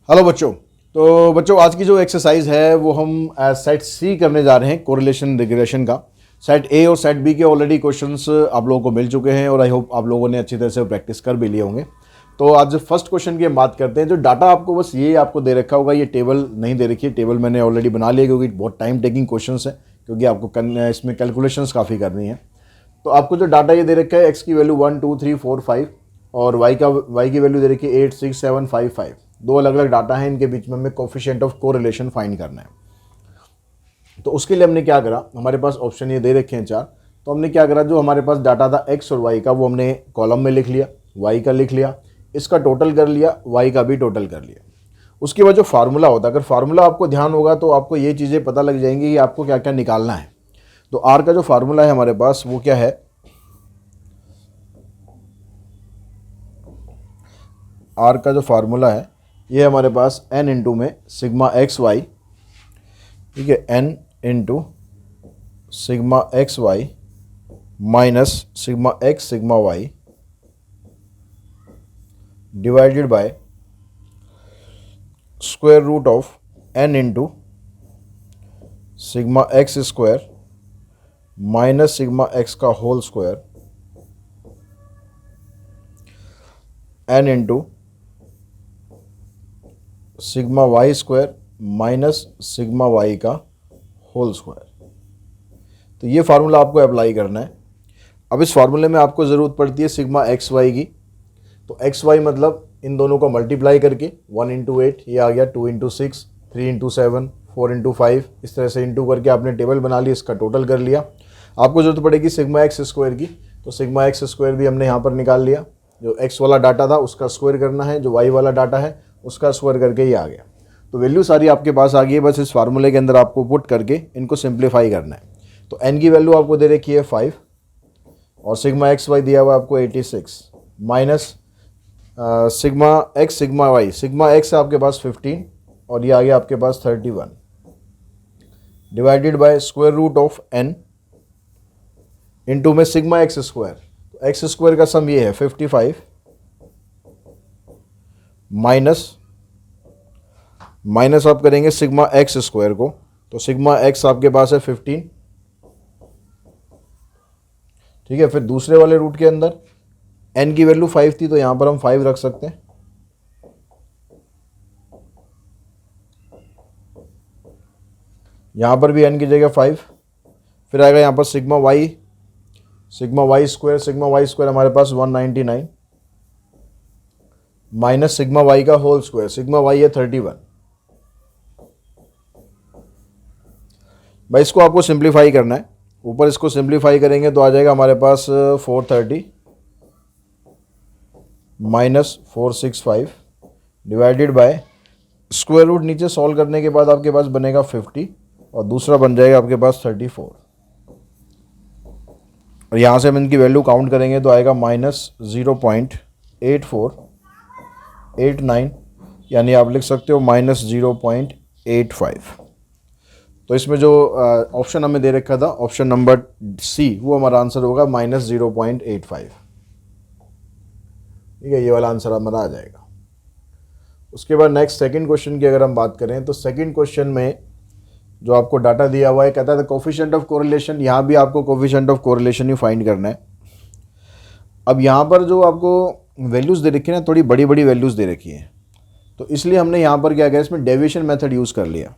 Hello बच्चों। तो बच्चों आज की जो एक्सरसाइज है वो हम सेट सी करने जा रहे हैं, कोरिलेशन रिग्रेशन का। सेट ए और सेट बी के ऑलरेडी क्वेश्चंस आप लोगों को मिल चुके हैं और आई होप आप लोगों ने अच्छी तरह से प्रैक्टिस कर भी लिए होंगे। तो आज फर्स्ट क्वेश्चन की हम बात करते हैं। जो डाटा आपको बस ये आपको दे रखा होगा, ये टेबल नहीं दे रखी है। टेबल मैंने ऑलरेडी बना लिया क्योंकि बहुत टाइम टेकिंग क्वेश्चन है, क्योंकि आपको इसमें कैलकुलेशंस काफ़ी करनी है। तो आपको जो डाटा ये दे रखा है, एक्स की वैल्यू 1 2 3 4 5 और वाई की वैल्यू दे रखी है 8 6 7 5 5। दो अलग अलग डाटा हैं, इनके बीच में हमें कोफिशिएंट ऑफ कोरिलेशन फाइंड करना है। तो उसके लिए हमने क्या करा, हमारे पास ऑप्शन ये दे रखे हैं चार। तो हमने क्या करा, जो हमारे पास डाटा था एक्स और वाई का वो हमने कॉलम में लिख लिया, वाई का लिख लिया, इसका टोटल कर लिया, वाई का भी टोटल कर लिया। उसके बाद जो फार्मूला होता है, अगर फार्मूला आपको ध्यान होगा तो आपको ये चीज़ें पता लग जाएंगी कि आपको क्या क्या निकालना है। तो आर का जो फार्मूला है हमारे पास वो क्या है, आर का जो फार्मूला है ये हमारे पास एन इंटू में सिग्मा एक्स वाई, ठीक है, n into sigma x y minus sigma x sigma y divided by square root of N into sigma x square minus sigma x का whole square n into sigma y square minus sigma y का whole square. तो ये formula आपको apply करना है। अब इस फार्मूले में आपको ज़रूरत पड़ती है सिग्मा एक्स वाई की। तो एक्स वाई मतलब इन दोनों को मल्टीप्लाई करके 1 इंटू 8 ये आ गया, 2 इंटू 6, 3 इंटू 7, 4 इंटू 5, इस तरह से इंटू करके आपने टेबल बना ली, इसका टोटल कर लिया। आपको ज़रूरत पड़ेगी सिग्मा एक्स स्क्वायर की। तो सिग्मा एक्स स्क्वायर भी हमने यहाँ पर निकाल लिया। जो एक्स वाला डाटा था उसका स्क्वायर करना है, जो वाई वाला डाटा है उसका स्क्वायर करके ही आ गया। तो वैल्यू सारी आपके पास आ गई है, बस इस फार्मूले के अंदर आपको पुट करके इनको सिंप्लीफाई करना है। तो एन की वैल्यू आपको दे रखी है 5 और सिग्मा एक्स वाई दिया हुआ आपको 86 minus sigma x sigma Y, sigma X है आपके पास 15 और ये आ गया आपके पास 31 divided by square root of N into में सिग्मा एक्स स्क्वायर। तो एक्स स्क्वायर का सम ये है 55 माइनस आप करेंगे सिग्मा एक्स स्क्वायर को। तो सिग्मा एक्स आपके पास है 15, ठीक है। फिर दूसरे वाले रूट के अंदर एन की वैल्यू 5 थी तो यहां पर हम 5 रख सकते हैं। यहां पर भी एन की जगह 5। फिर आएगा यहां पर सिग्मा वाई स्क्वायर हमारे पास 199 माइनस सिग्मा वाई का होल स्क्वायर, सिग्मा वाई है 31। भाई इसको आपको सिंप्लीफाई करना है। ऊपर इसको सिंप्लीफाई करेंगे तो आ जाएगा हमारे पास 430 minus 465 divided by square root नीचे सॉल्व करने के बाद आपके पास बनेगा 50 और दूसरा बन जाएगा आपके पास 34। और यहाँ से हम इनकी वैल्यू काउंट करेंगे तो आएगा माइनस 0.8489, यानी आप लिख सकते हो माइनस 0.85। तो इसमें जो ऑप्शन हमें दे रखा था, ऑप्शन नंबर सी, वो हमारा आंसर होगा माइनस 0.85, ठीक है। ये वाला आंसर हमारा आ जाएगा। उसके बाद नेक्स्ट सेकंड क्वेश्चन की अगर हम बात करें तो सेकंड क्वेश्चन में जो आपको डाटा दिया हुआ है, कहता है कोफिशिएंट ऑफ कोरिलेशन। यहाँ भी आपको coefficient of correlation he find करना है। अब यहाँ पर जो आपको वैल्यूज़ दे रखी है ना, थोड़ी बड़ी बड़ी वैल्यूज़ दे रखी हैं, तो इसलिए हमने यहाँ पर क्या किया, इसमें डेविएशन मेथड यूज़ कर लिया।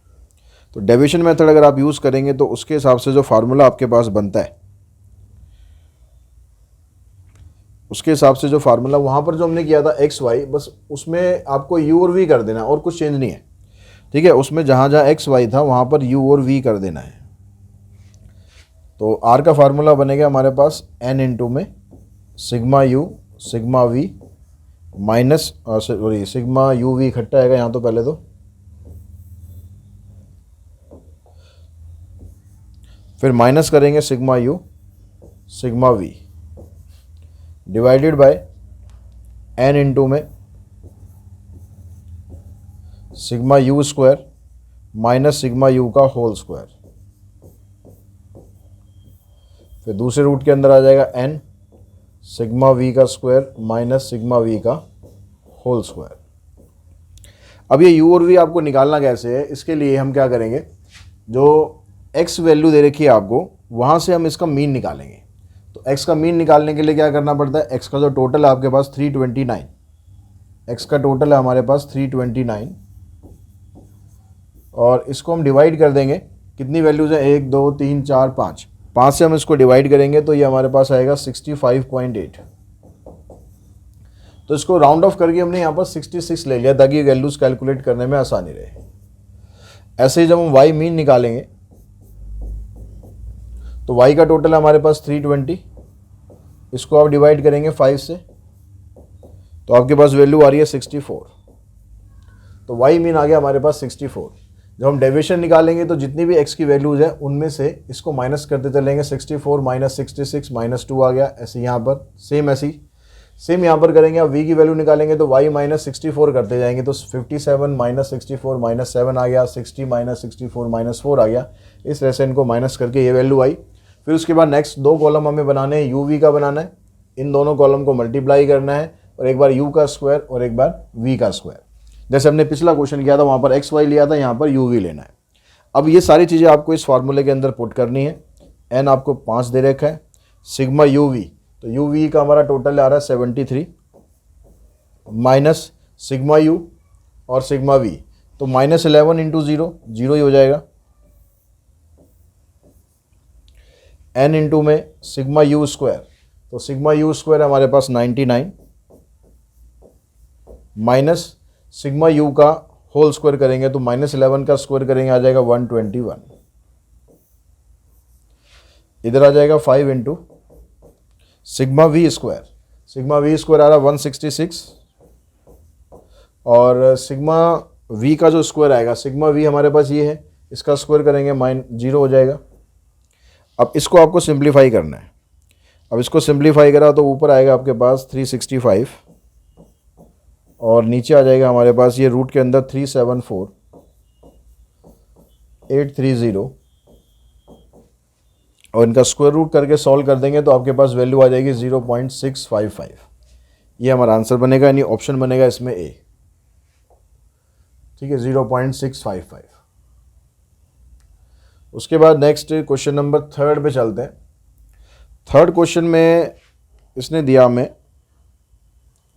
तो डेविएशन मेथड अगर आप यूज़ करेंगे तो उसके हिसाब से जो फार्मूला आपके पास बनता है, उसके हिसाब से जो फार्मूला वहाँ पर जो हमने किया था एक्स वाई, बस उसमें आपको यू और वी कर देना और कुछ चेंज नहीं है, ठीक है। उसमें जहाँ जहाँ एक्स वाई था वहाँ पर यू और वी कर देना है। तो आर का फार्मूला बनेगा हमारे पास एन इंटू में sigma u sigma v minus sorry sigma u v इकट्ठा आएगा यहाँ, तो पहले तो फिर माइनस करेंगे sigma u sigma v divided by n into में sigma u square minus sigma u का होल स्क्वायर। फिर दूसरे रूट के अंदर आ जाएगा एन सिग्मा वी का स्क्वायर माइनस सिग्मा वी का होल स्क्वायर। अब ये u और v आपको निकालना कैसे है, इसके लिए हम क्या करेंगे, जो x वैल्यू दे रखी है आपको वहाँ से हम इसका मीन निकालेंगे। तो x का मीन निकालने के लिए क्या करना पड़ता है, x का जो टोटल है आपके पास 329, x का टोटल है हमारे पास 329 और इसको हम डिवाइड कर देंगे, कितनी वैल्यूज़ है 1 2 3 4 5, 5 से हम इसको डिवाइड करेंगे तो ये हमारे पास आएगा 65.8। तो इसको राउंड ऑफ करके हमने यहाँ पर 66 ले लिया ताकि वैल्यूज़ कैलकुलेट करने में आसानी रहे। ऐसे ही जब हम y मीन निकालेंगे तो y का टोटल है हमारे पास 320, इसको आप डिवाइड करेंगे 5 से तो आपके पास वैल्यू आ रही है 64। तो y मीन आ गया हमारे पास 64। जब हम डेविएशन निकालेंगे तो जितनी भी x की वैल्यूज़ है उनमें से इसको माइनस करते चलेंगे, 64 माइनस 66 माइनस 2 आ गया। ऐसे यहाँ पर सेम यहाँ पर करेंगे। अब v की वैल्यू निकालेंगे तो y माइनस 64 करते जाएंगे तो 57 माइनस 64 माइनस 7 आ गया, 60 माइनस 64 माइनस 4 आ गया। इस तरह से इनको माइनस करके ये वैल्यू आई। फिर उसके बाद नेक्स्ट 2 कॉलम हमें बनाने हैं, uv का बनाना है, इन दोनों कॉलम को मल्टीप्लाई करना है और एक बार u का स्क्वायर और एक बार v का स्क्वायर। जैसे हमने पिछला क्वेश्चन किया था वहाँ पर xy लिया था, यहाँ पर uv लेना है। अब ये सारी चीज़ें आपको इस फार्मूले के अंदर पुट करनी है। n आपको 5 दे रखा है, सिग्मा uv, तो uv का हमारा टोटल आ रहा है 73 माइनस सिग्मा u और सिग्मा v, तो माइनस 11 इंटू 0 ही हो जाएगा, n इंटू में सिग्मा u स्क्वायर, तो सिग्मा u स्क्वायर हमारे पास 99 माइनस सिग्मा u का होल स्क्वायर करेंगे तो माइनस 11 का स्क्वायर करेंगे आ जाएगा 121, इधर आ जाएगा 5 into sigma v square, sigma v square आ रहा है 166 और सिग्मा v का जो स्क्वायर आएगा, सिग्मा v हमारे पास ये है, इसका स्क्वायर करेंगे 0 हो जाएगा। अब इसको आपको सिंप्लीफाई करना है। अब इसको सिंप्लीफाई करा तो ऊपर आएगा आपके पास 365 और नीचे आ जाएगा हमारे पास ये रूट के अंदर 374 830 और इनका स्क्वायर रूट करके सॉल्व कर देंगे तो आपके पास वैल्यू आ जाएगी 0.655। ये हमारा आंसर बनेगा, यानी ऑप्शन बनेगा इसमें ए। ठीक है, 0.655। उसके बाद नेक्स्ट क्वेश्चन नंबर 3 पे चलते हैं। 3rd क्वेश्चन में इसने दिया हमें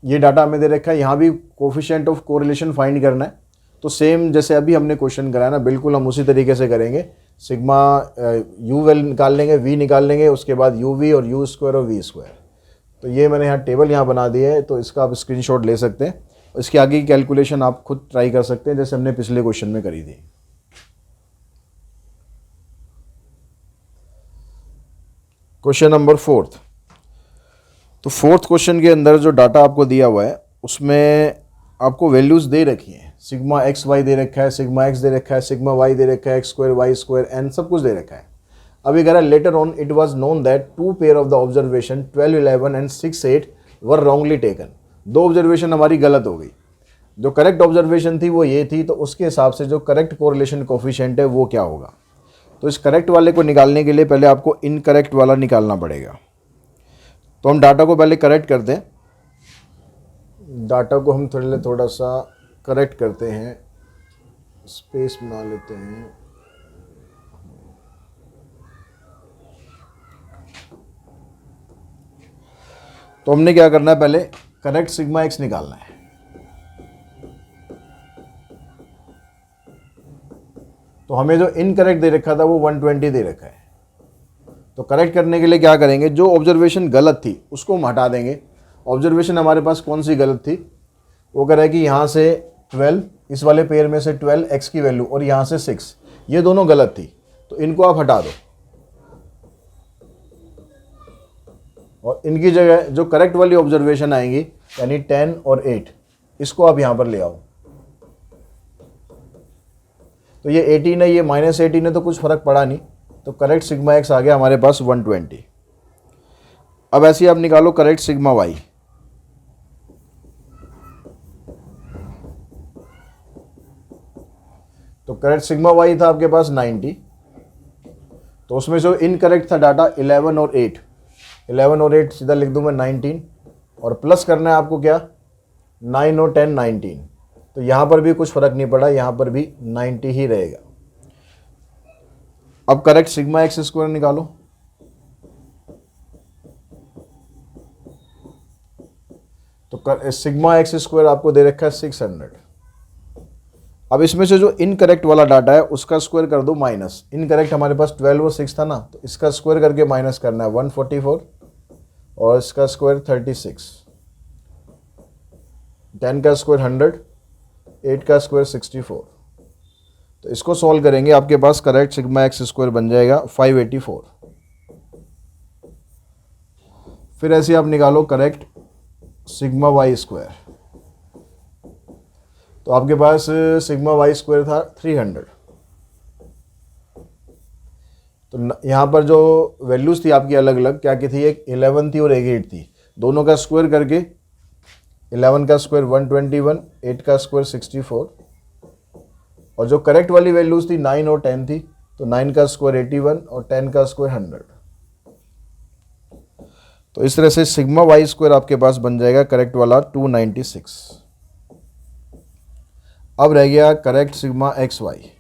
ये डाटा हमें दे रखा है, यहाँ भी कोफिशिएंट ऑफ कोरिलेशन फाइंड करना है। तो सेम जैसे अभी हमने क्वेश्चन कराया ना, बिल्कुल हम उसी तरीके से करेंगे। सिग्मा यू वैल्यू निकाल लेंगे, वी निकाल लेंगे, उसके बाद यू वी और यू स्क्वायर और वी स्क्वायर। तो ये मैंने यहाँ टेबल यहाँ बना दिया है, तो इसका आप स्क्रीनशॉट ले सकते हैं। इसकी आगे की कैलकुलेशन आप खुद ट्राई कर सकते हैं जैसे हमने पिछले क्वेश्चन में करी थी। Question number 4। तो 4th क्वेश्चन के अंदर जो डाटा आपको दिया हुआ है उसमें आपको वैल्यूज़ दे रखी हैं। सिग्मा एक्स वाई दे रखा है, सिग्मा एक्स दे रखा है, सिग्मा वाई दे रखा है, X square Y square N सब कुछ दे रखा है। अब ये कह रहा है later on it was known that 2 pair of the observation 12, 11 and 6, 8 were wrongly taken. 2 observation हमारी गलत हो गई। जो करेक्ट ऑब्जर्वेशन थी वो ये थी, तो उसके हिसाब से जो करेक्ट कोरिलेशन कोफिशिएंट है वो क्या होगा। तो इस करेक्ट वाले को निकालने के लिए पहले आपको इनकरेक्ट वाला निकालना पड़ेगा। तो हम डाटा को पहले करेक्ट करते हैं। डाटा को हम थोड़ा सा करेक्ट करते हैं, स्पेस बना लेते हैं। तो हमने क्या करना है, पहले करेक्ट सिग्मा एक्स निकालना है। तो हमें जो इनकरेक्ट दे रखा था वो 120 दे रखा है। तो करेक्ट करने के लिए क्या करेंगे, जो ऑब्जर्वेशन गलत थी उसको हम हटा देंगे। ऑब्जर्वेशन हमारे पास कौन सी गलत थी, वो कह रहा है कि यहाँ से 12, इस वाले पेयर में से 12 एक्स की वैल्यू और यहाँ से 6, ये दोनों गलत थी, तो इनको आप हटा दो और इनकी जगह जो करेक्ट वाली ऑब्जर्वेशन आएंगी यानी 10 और 8, इसको आप यहाँ पर ले आओ। तो ये 18 है, ये -18 है, तो कुछ फर्क पड़ा नहीं। तो करेक्ट सिग्मा एक्स आ गया हमारे पास 120। अब ऐसे ही आप निकालो करेक्ट सिग्मा वाई। तो करेक्ट सिग्मा वाई था आपके पास 90। तो उसमें जो इनकरेक्ट था डाटा 11 और 8, 11 और 8 सीधा लिख दूं मैं 19, और प्लस करना है आपको क्या 9 और 10 19। तो यहाँ पर भी कुछ फ़र्क नहीं पड़ा, यहाँ पर भी 90 ही रहेगा। अब करेक्ट सिग्मा एक्स स्क्वायर निकालो। तो सिग्मा एक्स स्क्वायर आपको दे रखा है 600। अब इसमें से जो इनकरेक्ट वाला डाटा है उसका स्क्वायर कर दो माइनस। इनकरेक्ट हमारे पास 12 और 6 था ना, तो इसका स्क्वायर करके माइनस करना है 144 और इसका स्क्वायर 36। 10 का स्क्वायर 100, 8 का स्क्वायर 64। तो इसको सॉल्व करेंगे, आपके पास करेक्ट सिग्मा एक्स स्क्वायर बन जाएगा 584। फिर ऐसे आप निकालो करेक्ट सिग्मा वाई स्क्वायर। तो आपके पास सिग्मा वाई स्क्वायर था 300। तो यहाँ पर जो वैल्यूज़ थी आपकी अलग अलग, क्या की थी, एक 11 थी और एक 8 थी। दोनों का स्क्वायर करके 11 का स्क्वायर 121, 8 का स्क्वायर 64, और जो करेक्ट वाली वैल्यूज़ थी 9 और 10 थी, तो 9 का स्क्वायर 81 और 10 का स्क्वायर 100। तो इस तरह से सिग्मा वाई स्क्वायर आपके पास बन जाएगा करेक्ट वाला 296। अब रह गया करेक्ट सिग्मा एक्स वाई।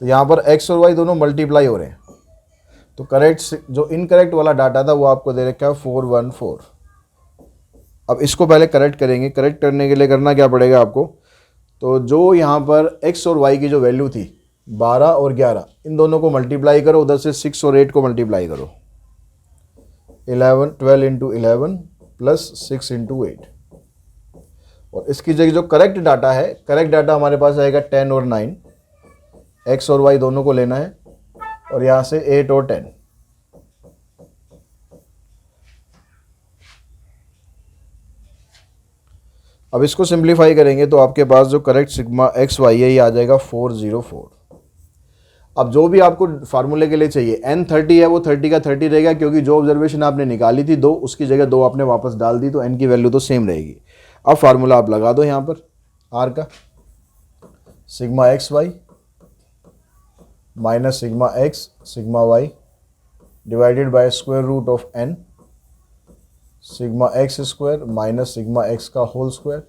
तो यहाँ पर एक्स और वाई दोनों मल्टीप्लाई हो रहे हैं, तो करेक्ट जो इनकरेक्ट वाला डाटा था वो आपको दे रखा है 414। अब इसको पहले करेक्ट करेंगे। करेक्ट करने के लिए करना क्या पड़ेगा आपको, तो जो यहाँ पर एक्स और वाई की जो वैल्यू थी 12 और 11, इन दोनों को मल्टीप्लाई करो, उधर से 6 और 8 को मल्टीप्लाई करो। 12 इंटू 11 प्लस 6 इंटू 8, और इसकी जगह जो करेक्ट डाटा है, करेक्ट डाटा हमारे पास आएगा 10 और 9। एक्स और वाई दोनों को लेना है, और यहाँ से 8 और 10। अब इसको सिंप्लीफाई करेंगे तो आपके पास जो करेक्ट सिग्मा एक्स वाई है ये आ जाएगा 404। अब जो भी आपको फार्मूले के लिए चाहिए, n30 है वो 30 का 30 रहेगा, क्योंकि जो ऑब्जर्वेशन आपने निकाली थी 2, उसकी जगह 2 आपने वापस डाल दी, तो n की वैल्यू तो सेम रहेगी। अब फार्मूला आप लगा दो यहाँ पर r का, sigma x y minus sigma x sigma y divided by square root of n, sigma x square minus sigma x का होल स्क्वायर,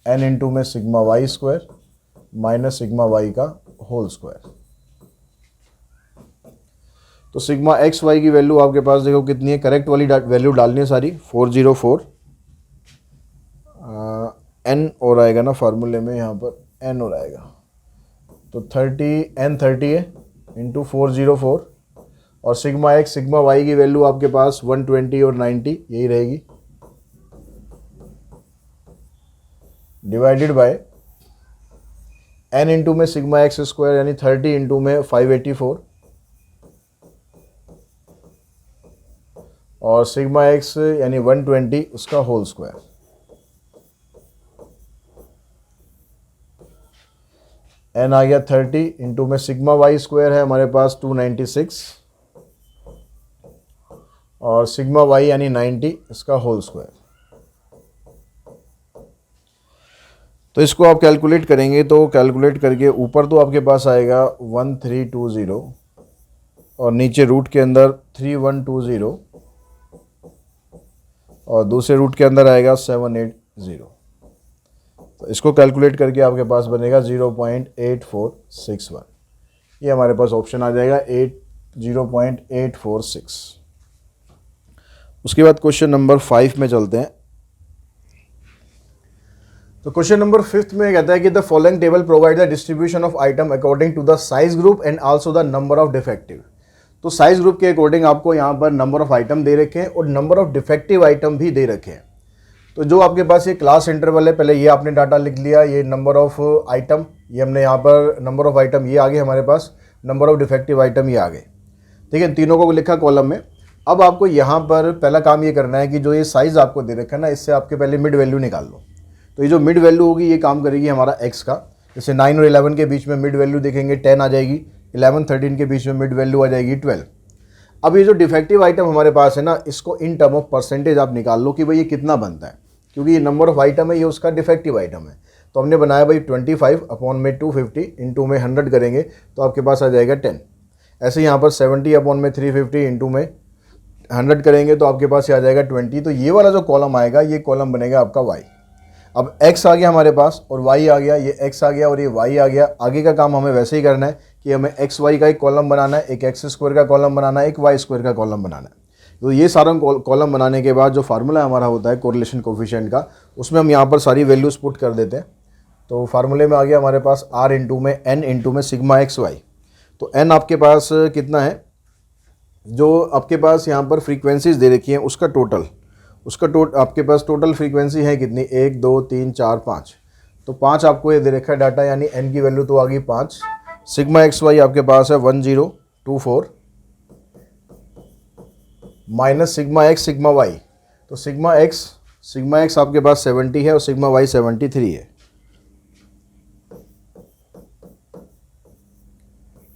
n इंटू में sigma y square minus sigma y का whole square. तो sigma x y की value आपके पास देखो कितनी है, करेक्ट वाली वैल्यू डालनी है सारी 404। n और आएगा ना फार्मूले में, यहाँ पर n और आएगा, तो 30 है इंटू 404, और सिग्मा एक्स सिग्मा वाई की वैल्यू आपके पास 120 और 90 यही रहेगी, डिवाइडेड बाय n इंटू में सिग्मा एक्स स्क्वायर यानी 30 इंटू में 584, और सिग्मा एक्स यानी 120 उसका होल स्क्वायर। n आ गया 30 इंटू में सिग्मा वाई स्क्वायर है हमारे पास 296, और सिग्मा वाई यानी 90 इसका होल स्क्वायर। तो इसको आप कैलकुलेट करेंगे, तो कैलकुलेट करके ऊपर तो आपके पास आएगा 1320, और नीचे रूट के अंदर 3120, और दूसरे रूट के अंदर आएगा 780। तो इसको कैलकुलेट करके आपके पास बनेगा 0.8461। ये हमारे पास ऑप्शन आ जाएगा 0.846। उसके बाद क्वेश्चन नंबर 5 में चलते हैं। तो क्वेश्चन नंबर 5 में कहता है कि the following table provide the distribution of item according to the size group and also the number of defective. तो साइज ग्रुप के अकॉर्डिंग आपको यहाँ पर नंबर ऑफ आइटम दे रखे हैं और नंबर ऑफ डिफेक्टिव आइटम भी दे रखे हैं। तो जो आपके पास ये क्लास इंटरवल है, पहले ये आपने डाटा लिख लिया, ये नंबर ऑफ आइटम, ये हमने यहाँ पर नंबर ऑफ आइटम ये आ गए हमारे पास, नंबर ऑफ डिफेक्टिव आइटम ये आ गए, ठीक है, तीनों को लिखा कॉलम में। अब आपको यहाँ पर पहला काम ये करना है कि जो ये साइज़ आपको दे रखा है ना, इससे आपके पहले मिड वैल्यू निकाल लो। तो ये जो मिड वैल्यू होगी ये काम करेगी हमारा x का, जैसे 9 और 11 के बीच में मिड वैल्यू देखेंगे 10 आ जाएगी, 11 13 के बीच में मिड वैल्यू आ जाएगी 12। अब ये जो डिफेक्टिव आइटम हमारे पास है ना, इसको इन टर्म ऑफ परसेंटेज आप निकाल लो कि भाई ये कितना बनता है, क्योंकि ये नंबर ऑफ आइटम है, ये उसका डिफेक्टिव आइटम है। तो हमने बनाया भाई 25 अपॉन में 250 इंटू में 100 करेंगे तो आपके पास आ जाएगा 10। ऐसे यहाँ पर 70 अपॉन में 350 इंटू में 100 करेंगे तो आपके पास ये आ जाएगा 20। तो ये वाला जो कॉलम आएगा ये कॉलम बनेगा आपका y। अब x आ गया हमारे पास और y आ गया, ये x आ गया और ये y आ गया। आगे का काम हमें वैसे ही करना है कि हमें एक्स वाई का एक कॉलम बनाना है, एक एक्स स्क्वायर का कॉलम बनाना है, एक वाई स्क्वायर का कॉलम बनाना है। तो ये सारा कॉलम बनाने के बाद जो फार्मूला हमारा होता है कोरिलेशन कोफिशिएंट का, उसमें हम यहाँ पर सारी वैल्यूज़ पुट कर देते हैं। तो फार्मूले में आ गया हमारे पास r इंटू में n इंटू में सिग्मा एक्स वाई। तो n आपके पास कितना है, जो आपके पास यहाँ पर फ्रीक्वेंसीज दे रखी हैं उसका टोटल, आपके पास टोटल फ्रीक्वेंसी है कितनी, 1 2 3 4 5। तो 5 आपको ये दे रखा है डाटा, यानी n की वैल्यू तो आ गई 5। सिग्मा एक्स वाई आपके पास है 1024 minus sigma x sigma y. तो सिग्मा एक्स आपके पास 70 है और सिग्मा वाई 73 है,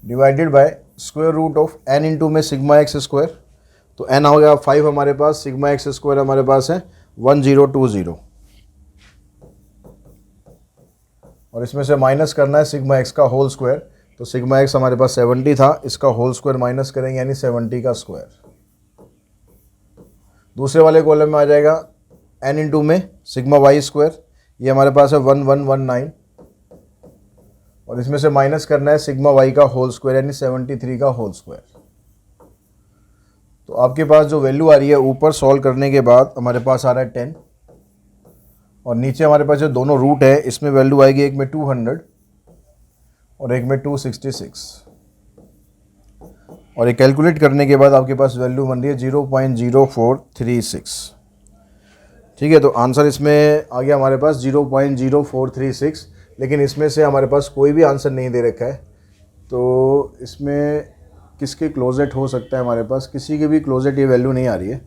divided by square root of n into में सिग्मा एक्स स्क्वायर। तो n हो गया 5 हमारे पास, सिग्मा एक्स स्क्वायर हमारे पास है 1020 और इसमें से माइनस करना है सिग्मा एक्स का होल स्क्वायर। तो सिग्मा एक्स हमारे पास 70 था, इसका होल स्क्वायर माइनस करेंगे यानी 70 का स्क्वायर। दूसरे वाले कॉलम में आ जाएगा n इंटू में सिग्मा वाई स्क्वायर, ये हमारे पास है 1119 और इसमें से माइनस करना है सिग्मा वाई का होल स्क्वायर यानी 73 का होल स्क्वायर। तो आपके पास जो वैल्यू आ रही है ऊपर सॉल्व करने के बाद हमारे पास आ रहा है 10 और नीचे हमारे पास जो दोनों रूट है इसमें वैल्यू आएगी, एक में 200 और एक में 266 और ये कैलकुलेट करने के बाद आपके पास वैल्यू बन रही है 0.0436। ठीक है, तो आंसर इसमें आ गया हमारे पास 0.0436, लेकिन इसमें से हमारे पास कोई भी आंसर नहीं दे रखा है। तो इसमें किसके क्लोजेट हो सकता है, हमारे पास किसी के भी क्लोजेट ये वैल्यू नहीं आ रही है।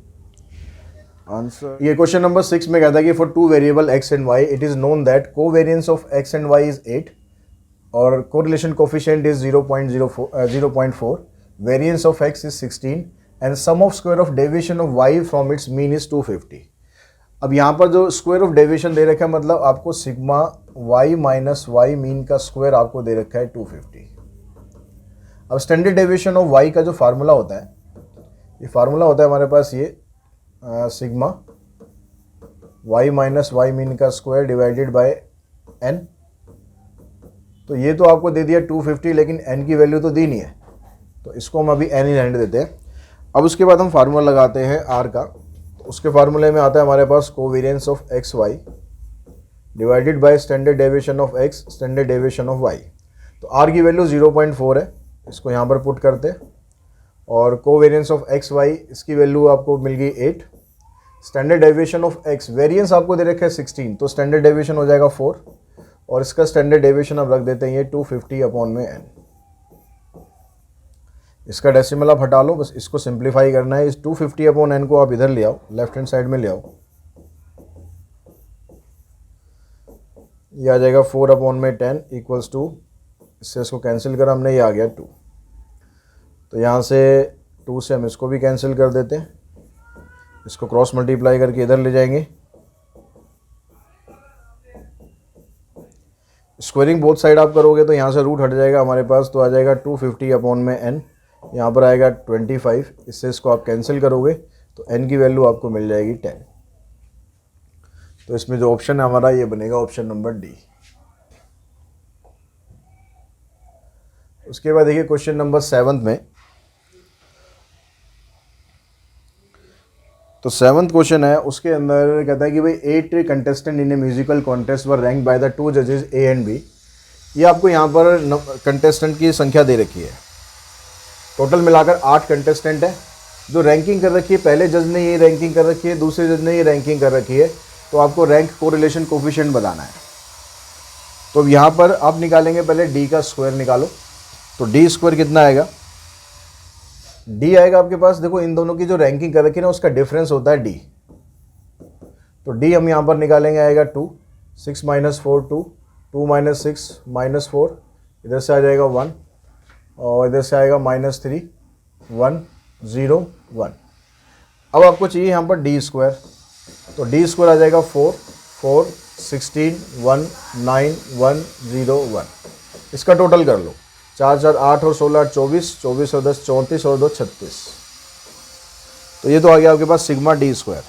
आंसर ये क्वेश्चन नंबर 6 में कहता है कि for two variable x and y it is known that covariance of x and y is 8 और correlation coefficient is 0.4, variance of x is 16 and sum of square of deviation of y from its mean is 250। अब यहाँ पर जो square of deviation दे रखा है, मतलब आपको sigma y minus y mean का स्क्वायर आपको दे रखा है 250। अब स्टैंडर्ड डेविएशन ऑफ y का जो फार्मूला होता है, ये फार्मूला होता है हमारे पास ये sigma y minus y mean का स्क्वायर डिवाइडेड बाय n। तो ये तो आपको दे दिया 250, लेकिन n की वैल्यू तो दी नहीं है, तो इसको हम अभी n ही रहने देते हैं। अब उसके बाद हम फार्मूला लगाते हैं r का। तो उसके फार्मूले में आता है हमारे पास covariance of x y divided by standard deviation of x standard deviation of y। तो r की वैल्यू 0.4 है, इसको यहाँ पर पुट करते हैं और कोवेरिएंस ऑफ एक्स वाई इसकी वैल्यू आपको मिल गई 8। Standard deviation of x variance आपको दे रखा है 16, तो स्टैंडर्ड डेविएशन हो जाएगा 4 और इसका स्टैंडर्ड डेविएशन आप रख देते हैं ये 250 अपॉन में n। इसका डेसिमल आप हटा लो, बस इसको सिंप्लीफाई करना है। इस 250 अपॉन n को आप इधर ले आओ, लेफ्ट हैंड साइड में ले आओ, ये आ जाएगा 4 अपॉन में 10 इक्वल्स टू, इससे इसको कैंसिल करा हमने, ये आ गया 2। तो यहाँ से 2 से हम इसको भी कैंसिल कर देते हैं, इसको क्रॉस मल्टीप्लाई करके इधर ले जाएंगे। स्क्वायरिंग बोथ साइड आप करोगे तो यहाँ से रूट हट जाएगा हमारे पास, तो आ जाएगा 250 अपॉन में n, यहाँ पर आएगा 25, इससे इसको आप कैंसिल करोगे तो n की वैल्यू आपको मिल जाएगी 10। तो इसमें जो ऑप्शन है हमारा ये बनेगा ऑप्शन नंबर डी। उसके बाद देखिए क्वेश्चन नंबर 7 में, तो 7th क्वेश्चन है, उसके अंदर कहता है कि भाई 8 contestant in A musical contest were rank by the 2 जजेस ए एंड बी। ये आपको यहाँ पर कंटेस्टेंट की संख्या दे रखी है, टोटल मिलाकर 8 कंटेस्टेंट है। जो रैंकिंग कर रखी है, पहले जज ने ये रैंकिंग कर रखी है, दूसरे जज ने ये रैंकिंग कर रखी है, तो आपको रैंक कोरिलेशन कोफिशिएंट बताना है। तो यहाँ पर आप निकालेंगे पहले डी का स्क्वायर निकालो, तो डी स्क्वायर कितना आएगा, डी आएगा आपके पास, देखो इन दोनों की जो रैंकिंग कर रखी है ना उसका डिफरेंस होता है डी। तो डी हम यहाँ पर निकालेंगे, आएगा 2, 6 माइनस 4 2, 2 माइनस 6 माइनस 4, इधर से आ जाएगा 1 और इधर से आएगा माइनस 3 1 0 1। अब आपको चाहिए यहाँ पर डी स्क्वायर, तो डी स्क्वायर आ जाएगा 4 4 16 1 9 1 0 1। इसका टोटल कर लो, 4 4 8 और 16 24, 24 और 10 34 और 2 36। तो ये तो आ गया आपके पास सिग्मा डी स्क्वायर,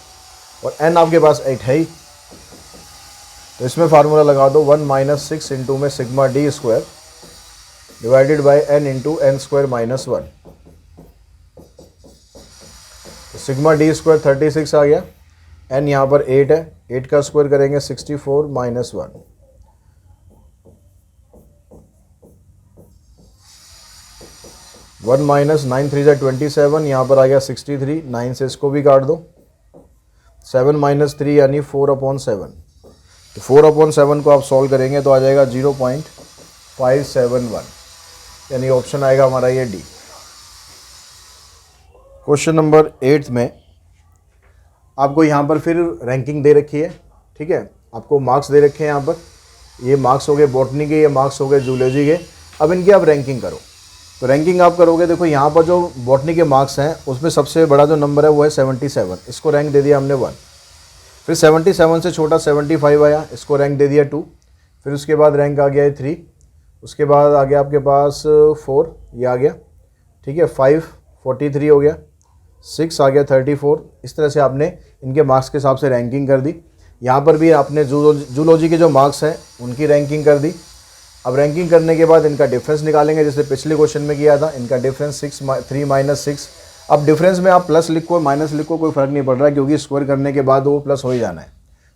और n आपके पास 8 है ही, तो इसमें फार्मूला लगा दो 1 माइनस 6 इंटू में sigma d square divided by n into n square minus 1। तो सिग्मा डी स्क्वायर 36 आ गया, n यहाँ पर 8 है, 8 का स्क्वायर करेंगे 64 माइनस 1। 1 माइनस 9 3 27, यहाँ पर आ गया 63, 9 से इसको भी काट दो, 7 माइनस 3 यानी 4/7। तो 4/7 को आप सॉल्व करेंगे तो आ जाएगा 0.571, यानी ऑप्शन आएगा हमारा ये डी। क्वेश्चन नंबर 8 में आपको यहाँ पर फिर रैंकिंग दे रखी है, ठीक है, आपको मार्क्स दे रखे हैं यहाँ पर, ये मार्क्स हो गए बॉटनी के, ये मार्क्स हो गए जूलॉजी के। अब इनकी आप रैंकिंग करो, तो रैंकिंग आप करोगे, देखो यहाँ पर जो बॉटनी के मार्क्स हैं उसमें सबसे बड़ा जो नंबर है वो है 77, इसको रैंक दे दिया हमने 1। फिर 77 से छोटा 75 आया, इसको रैंक दे दिया 2। फिर उसके बाद रैंक आ गया है 3, उसके बाद आ गया आपके पास 4, ये आ गया, ठीक है, 5 43 हो गया, 6 आ गया 34। इस तरह से आपने इनके मार्क्स के हिसाब से रैंकिंग कर दी। यहाँ पर भी आपने जूलॉजी के जो मार्क्स हैं उनकी रैंकिंग कर दी। अब रैंकिंग करने के बाद इनका डिफरेंस निकालेंगे, जैसे पिछले क्वेश्चन में किया था, इनका डिफरेंस 3 माइनस 6। अब डिफरेंस में आप प्लस लिखो माइनस लिखो कोई फ़र्क नहीं पड़ रहा है, क्योंकि स्क्वायर करने के बाद वो प्लस हो ही जाना है।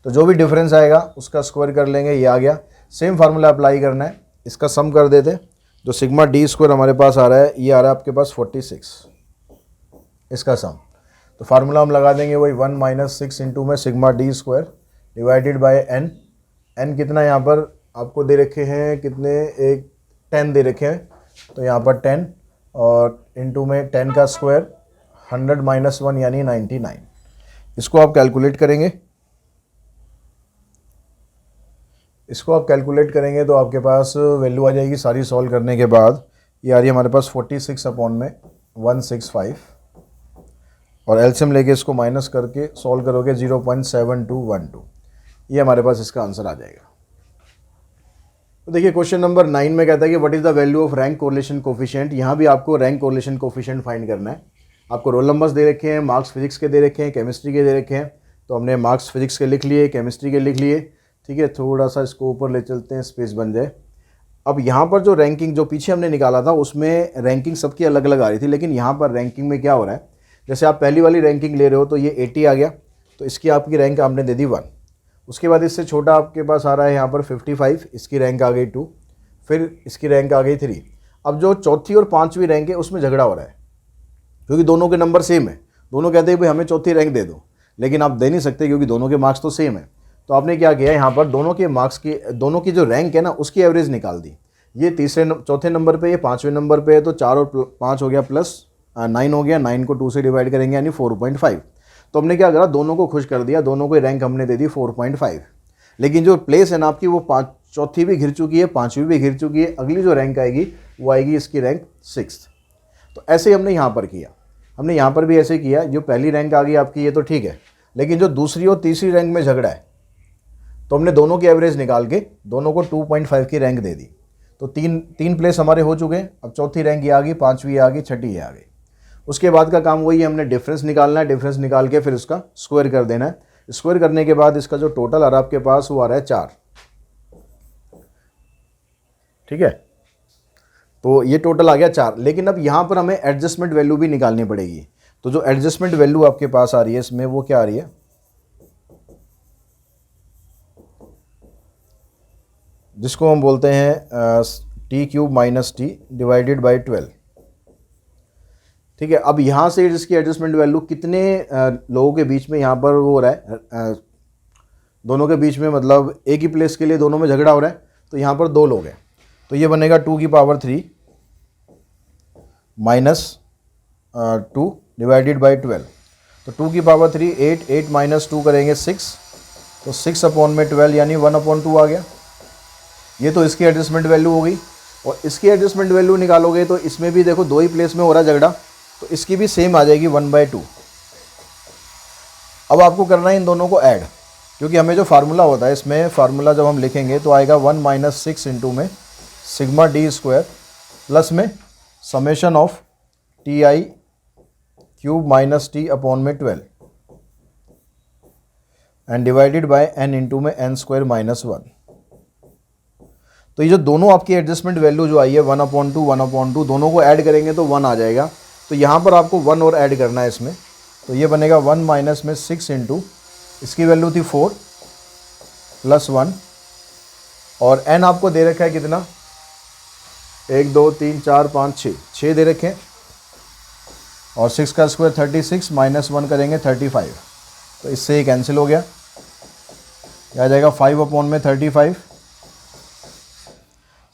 तो जो भी डिफरेंस आएगा उसका स्क्वायर कर लेंगे, ये आ गया। सेम फार्मूला अप्लाई करना है, इसका सम कर देते। जो सिग्मा डी स्क्वायर हमारे पास आ रहा है, ये आ रहा है आपके पास 46, इसका सम। तो फार्मूला हम लगा देंगे वही 1 माइनस 6 इंटू में sigma d square divided by n. N कितना यहाँ पर आपको दे रखे हैं, कितने, एक 10 दे रखे हैं, तो यहाँ पर 10 और इंटू में 10 का स्क्वायर 100 माइनस 1 यानी 99। इसको आप कैलकुलेट करेंगे, इसको आप कैलकुलेट करेंगे तो आपके पास वैल्यू आ जाएगी सारी सॉल्व करने के बाद। ये आ रही है हमारे पास 46/165, और एलसीएम लेके इसको माइनस करके सॉल्व करोगे 0.7212, ये हमारे पास इसका आंसर आ जाएगा। तो देखिए क्वेश्चन नंबर 9 में कहता है कि what is the value of rank correlation coefficient. यहाँ भी आपको रैंक कोरिलेशन कोफिशिएंट फाइंड करना है। आपको रोल नंबर्स दे रखे हैं, मार्क्स फिजिक्स के दे रखे हैं, केमिस्ट्री के दे रखे हैं, तो हमने मार्क्स फिजिक्स के लिख लिए, केमिस्ट्री के लिख लिए, ठीक है। थोड़ा सा इसको ऊपर ले चलते हैं, स्पेस बन जाए। अब यहाँ पर जो रैंकिंग जो पीछे हमने निकाला था उसमें रैंकिंग सबकी अलग अलग आ रही थी, लेकिन यहाँ पर रैंकिंग में क्या हो रहा है, जैसे आप पहली वाली रैंकिंग ले रहे हो तो ये 80 आ गया, तो इसकी आपकी रैंक आपने दे दी 1। उसके बाद इससे छोटा आपके पास आ रहा है यहाँ पर 55, इसकी रैंक आ गई 2। फिर इसकी रैंक आ गई 3। अब जो चौथी और पाँचवीं रैंक है उसमें झगड़ा हो रहा है, क्योंकि दोनों के नंबर सेम है। दोनों कहते हैं भाई हमें चौथी रैंक दे दो, लेकिन आप दे नहीं सकते क्योंकि दोनों के मार्क्स तो सेम है। तो आपने क्या किया, यहाँ पर दोनों के मार्क्स की, दोनों की जो रैंक है ना उसकी एवरेज निकाल दी। ये चौथे नंबर पे, ये 5वें नंबर पे है, तो 4 और 5 हो गया प्लस 9 हो गया। 9 को 2 से डिवाइड करेंगे यानी 4.5। तो हमने क्या करा, दोनों को खुश कर दिया, दोनों को रैंक हमने दे दी 4.5। लेकिन जो प्लेस है ना आपकी, वो चौथी भी घिर चुकी है, पाँचवीं भी घिर चुकी है। अगली जो रैंक आएगी वो आएगी इसकी रैंक 6th। तो ऐसे ही हमने यहाँ पर किया, हमने यहाँ पर भी ऐसे किया। जो पहली रैंक आ गई आपकी ये तो ठीक है, लेकिन जो दूसरी और तीसरी रैंक में झगड़ा है, तो हमने दोनों की एवरेज निकाल के दोनों को 2.5 की रैंक दे दी। तो तीन प्लेस हमारे हो चुके हैं। अब चौथी रैंक ये आ गई, पाँचवीं आ गई, छठी ये आ गई। उसके बाद का काम वही है, हमने डिफरेंस निकालना है। डिफरेंस निकाल के फिर उसका स्क्वायर कर देना है। स्क्वायर करने के बाद इसका जो टोटल आ रहा है आपके पास वो आ रहा है 4, ठीक है। तो ये टोटल आ गया 4। लेकिन अब यहाँ पर हमें एडजस्टमेंट वैल्यू भी निकालनी पड़ेगी। तो जो एडजस्टमेंट वैल्यू आपके पास आ रही है इसमें, वो क्या आ रही है, जिसको हम बोलते हैं t³ minus T divided by 12, ठीक है। अब यहाँ से इसकी एडजस्टमेंट वैल्यू कितने लोगों के बीच में यहाँ पर वो हो रहा है, दोनों के बीच में, मतलब एक ही प्लेस के लिए दोनों में झगड़ा हो रहा है। तो यहाँ पर 2 लोग हैं, तो ये बनेगा 2³ माइनस 2 डिवाइडेड बाई 12। तो 2³ 8, 8 माइनस 2 करेंगे 6, तो 6/12 यानी 1/2 आ गया। ये तो इसकी एडजस्टमेंट वैल्यू हो गई। और इसकी एडजस्टमेंट वैल्यू निकालोगे तो इसमें भी देखो 2 ही प्लेस में हो रहा है झगड़ा, तो इसकी भी सेम आ जाएगी 1/2। अब आपको करना है इन दोनों को ऐड, क्योंकि हमें जो फार्मूला होता है इसमें, फार्मूला जब हम लिखेंगे तो आएगा 1 माइनस 6 इंटू में सिग्मा डी स्क्वायर प्लस में summation of TI³ cube minus T upon में 12 and divided by n into में n स्क्वायर माइनस 1। तो ये जो दोनों आपकी एडजस्टमेंट वैल्यू जो आई है 1/2 दोनों को ऐड करेंगे तो 1 आ जाएगा। तो यहाँ पर आपको 1 और ऐड करना है इसमें, तो ये बनेगा 1 माइनस में 6 इंटू, इसकी वैल्यू थी 4 प्लस 1 और n आपको दे रखा है कितना, 1 2 3 4 5 6 दे रखे हैं और 6 का स्क्वायर 36 माइनस 1 करेंगे 35। तो इससे ये कैंसिल हो गया, आ जाएगा 5 में 35,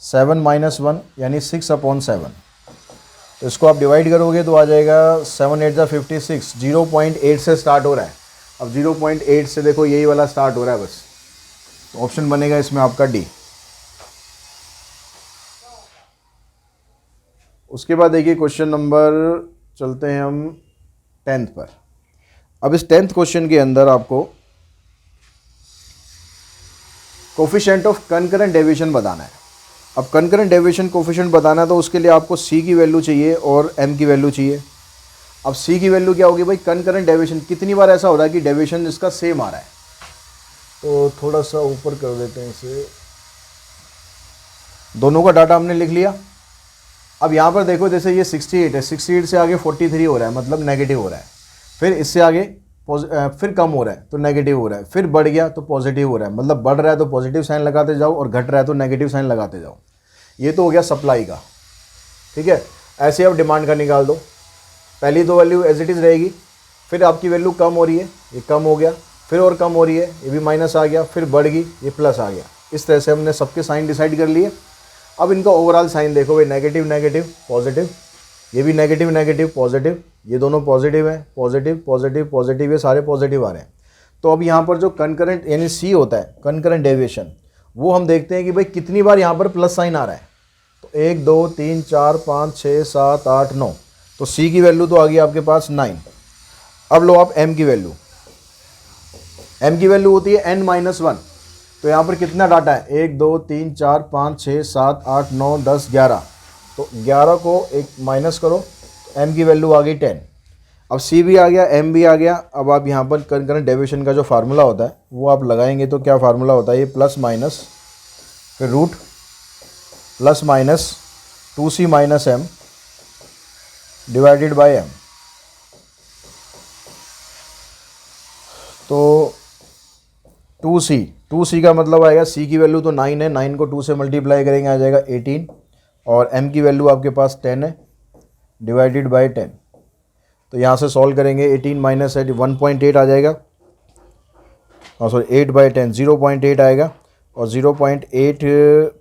7 माइनस 1 यानी 6/7। तो इसको आप डिवाइड करोगे तो आ जाएगा 7 8 56, 0.8 से स्टार्ट हो रहा है। अब 0.8 से देखो यही वाला स्टार्ट हो रहा है बस, तो ऑप्शन बनेगा इसमें आपका डी। उसके बाद देखिए क्वेश्चन नंबर, चलते हैं हम 10th पर। अब इस 10th क्वेश्चन के अंदर आपको कोफिशिएंट ऑफ कंकरेंट डेविएशन बताना है। अब कंकरेंट डेविएशन कोफिशिएंट बताना है तो उसके लिए आपको c की वैल्यू चाहिए और m की वैल्यू चाहिए। अब c की वैल्यू क्या होगी भाई, कंकरेंट डेविएशन कितनी बार ऐसा हो रहा है कि डेविएशन इसका सेम आ रहा है। तो थोड़ा सा ऊपर कर देते हैं इसे, दोनों का डाटा हमने लिख लिया। अब यहाँ पर देखो जैसे ये 68 है, 68 से आगे 43 हो रहा है, मतलब नेगेटिव हो रहा है। फिर इससे आगे फिर कम हो रहा है तो नेगेटिव हो रहा है, फिर बढ़ गया तो पॉजिटिव हो रहा है, मतलब बढ़ रहा है तो पॉजिटिव साइन लगाते जाओ और घट रहा है तो नेगेटिव साइन लगाते जाओ। ये तो हो गया सप्लाई का, ठीक है। ऐसे आप डिमांड का निकाल दो, पहली दो वैल्यू एज इट इज़ रहेगी, फिर आपकी वैल्यू कम हो रही है, ये कम हो गया, फिर और कम हो रही है, ये भी माइनस आ गया, फिर बढ़ गई, ये प्लस आ गया। इस तरह से हमने सबके साइन डिसाइड कर लिए। अब इनका ओवरऑल साइन देखो भाई, नेगेटिव नेगेटिव पॉजिटिव, ये भी नेगेटिव नेगेटिव पॉजिटिव, ये दोनों पॉजिटिव है, पॉजिटिव पॉजिटिव पॉजिटिव, ये सारे पॉजिटिव आ रहे हैं। तो अब यहाँ पर जो कंकरेंट यानी सी होता है कंकरेंट डेविएशन, वो हम देखते हैं कि भाई कितनी बार यहाँ पर प्लस साइन आ रहा है। तो 1 2 3 4 5 6 7 8 9, तो सी की वैल्यू तो आ गई आपके पास 9। अब लो आप एम की वैल्यू, एम की वैल्यू होती है n-1। तो यहाँ पर कितना डाटा है, 1 2 3 4 5 6 7 8 9 10 11, तो 11 को एक माइनस करो, m की वैल्यू आ गई 10। अब c भी आ गया, m भी आ गया। अब आप यहाँ पर कंकरेंट डेविएशन का जो फार्मूला होता है वो आप लगाएंगे, तो क्या फार्मूला होता है, ये प्लस माइनस फिर root plus minus 2c minus m divided by m। तो 2c का मतलब आएगा, c की वैल्यू तो 9 है, 9 को 2 से मल्टीप्लाई करेंगे आ जाएगा 18 और m की वैल्यू आपके पास 10 है डिवाइडेड बाय 10। तो यहाँ से सॉल्व करेंगे, 18 माइनस 1.8 आ जाएगा, और सॉरी 8/10 0.8 आएगा, और 0.8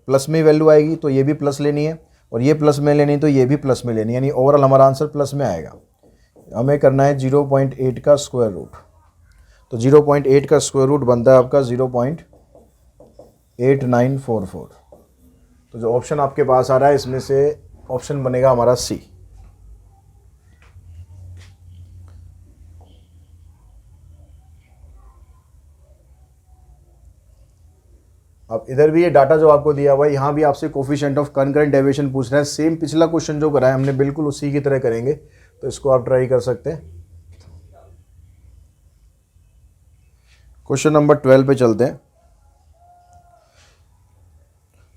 प्लस में वैल्यू आएगी तो ये भी प्लस लेनी है, और ये प्लस में लेनी तो ये भी प्लस में लेनी है, यानी ओवरऑल हमारा आंसर प्लस में आएगा। हमें करना है 0.8 का स्क्वायर रूट, तो 0.8 का स्क्वायर रूट बनता है आपका 0.8944। तो जो ऑप्शन आपके पास आ रहा है इसमें से ऑप्शन बनेगा हमारा सी। अब इधर भी ये डाटा जो आपको दिया हुआ है, यहाँ भी आपसे कोफिशिएंट ऑफ कंकरेंट डेविएशन पूछ रहा है। सेम पिछला क्वेश्चन जो करा है हमने बिल्कुल उसी की तरह करेंगे, तो इसको आप ट्राई कर सकते हैं। क्वेश्चन नंबर 12 पे चलते हैं।